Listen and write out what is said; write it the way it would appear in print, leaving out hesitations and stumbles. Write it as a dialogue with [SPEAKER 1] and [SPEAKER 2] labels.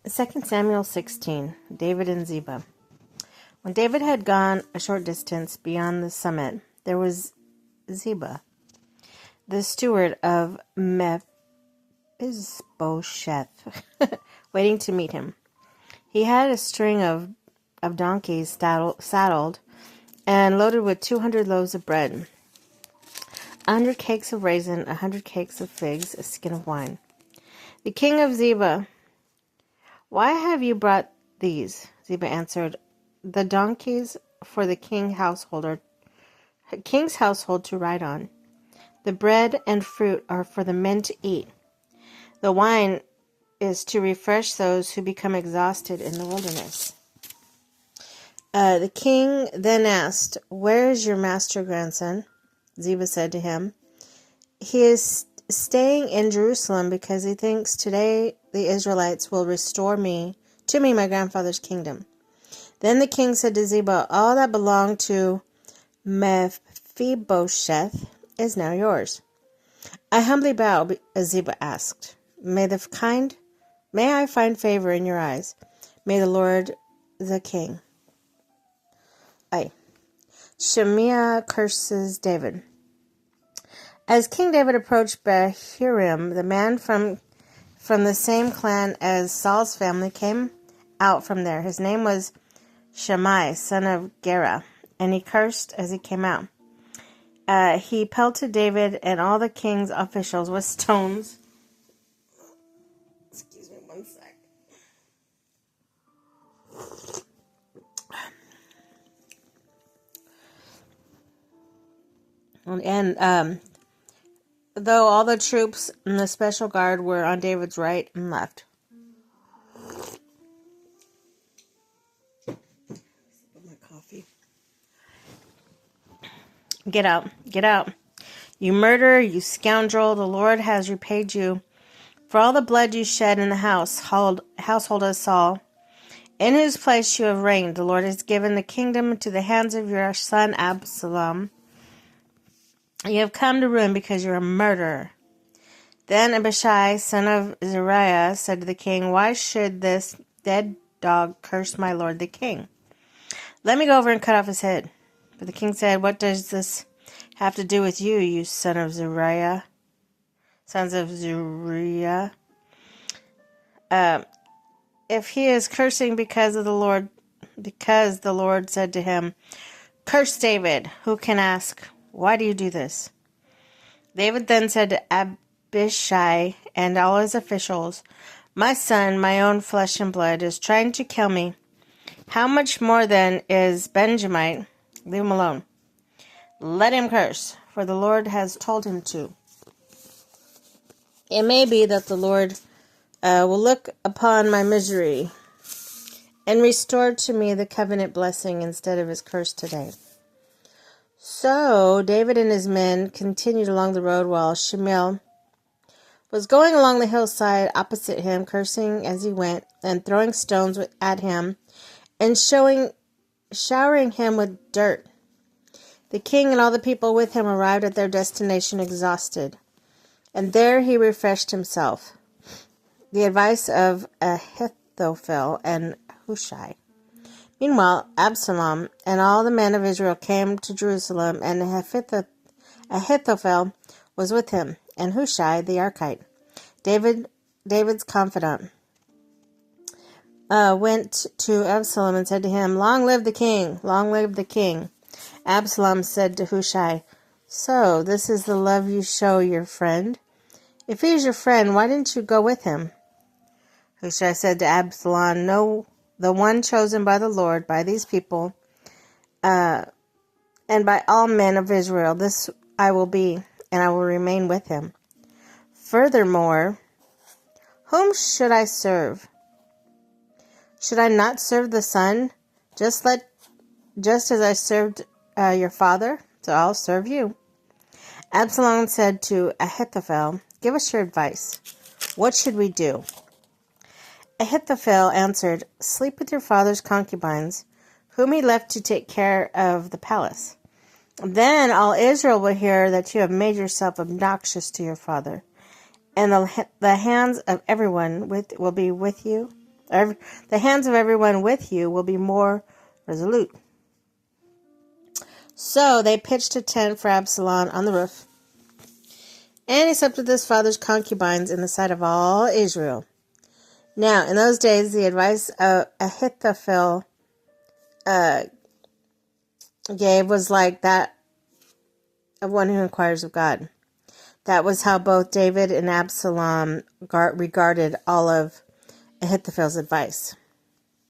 [SPEAKER 1] 2 Samuel 16, David and Ziba. When David had gone a short distance beyond the summit, there was Ziba, the steward of Mephibosheth, waiting to meet him. He had a string of donkeys saddled and loaded with 200 loaves of bread, 100 cakes of raisin, 100 cakes of figs, a skin of wine. The king of Ziba, "Why have you brought these?" Ziba answered, "The donkeys for the king's household to ride on. The bread and fruit are for the men to eat. The wine is to refresh those who become exhausted in the wilderness." The king then asked, "Where is your master grandson?" Ziba said to him, "He is staying in Jerusalem because he thinks today the Israelites will restore to me my grandfather's kingdom." Then the king said to Ziba, "All that belonged to Mephibosheth is now yours." "I humbly bow," Ziba asked. May I find favor in your eyes? May the Lord the king." Shimei curses David. As King David approached Bahurim, the man from the same clan as Saul's family came out from there. His name was Shimei, son of Gera, and he cursed as he came out. He pelted David and all the king's officials with stones. Excuse me one sec. And though all the troops and the special guard were on David's right and left. My coffee. Get out, get out. You murderer, you scoundrel, the Lord has repaid you for all the blood you shed in the household of Saul, in whose place you have reigned. The Lord has given the kingdom into the hands of your son Absalom. You have come to ruin because you are a murderer." Then Abishai, son of Zeruiah, said to the king, "Why should this dead dog curse my lord the king? Let me go over and cut off his head." But the king said, "What does this have to do with you, you sons of Zeruiah? If he is cursing because the Lord said to him, 'Curse David,' who can ask, 'Why do you do this?'" David then said to Abishai and all his officials, "My son, my own flesh and blood, is trying to kill me. How much more then is Benjamite? Leave him alone. Let him curse, for the Lord has told him to. It may be that the Lord will look upon my misery and restore to me the covenant blessing instead of his curse today." So David and his men continued along the road while Shimei was going along the hillside opposite him, cursing as he went and throwing stones at him and showering him with dirt. The king and all the people with him arrived at their destination exhausted, and there he refreshed himself. The advice of Ahithophel and Hushai. Meanwhile, Absalom and all the men of Israel came to Jerusalem, and Ahithophel was with him, and Hushai the Archite, David's confidant, went to Absalom and said to him, "Long live the king! Long live the king!" Absalom said to Hushai, "So this is the love you show your friend? If he is your friend, why didn't you go with him?" Hushai said to Absalom, "No, the one chosen by the Lord, by these people, and by all men of Israel, this I will be, and I will remain with him. Furthermore, whom should I serve? Should I not serve the son? Just as I served your father, so I'll serve you." Absalom said to Ahithophel, "Give us your advice. What should we do?" Ahithophel answered, "Sleep with your father's concubines, whom he left to take care of the palace. Then all Israel will hear that you have made yourself obnoxious to your father, and the hands of everyone will be with you The hands of everyone with you will be more resolute. So they pitched a tent for Absalom on the roof, and he slept with his father's concubines in the sight of all Israel. Now, in those days, the advice Ahithophel gave was like that of one who inquires of God. That was how both David and Absalom regarded all of Ahithophel's advice.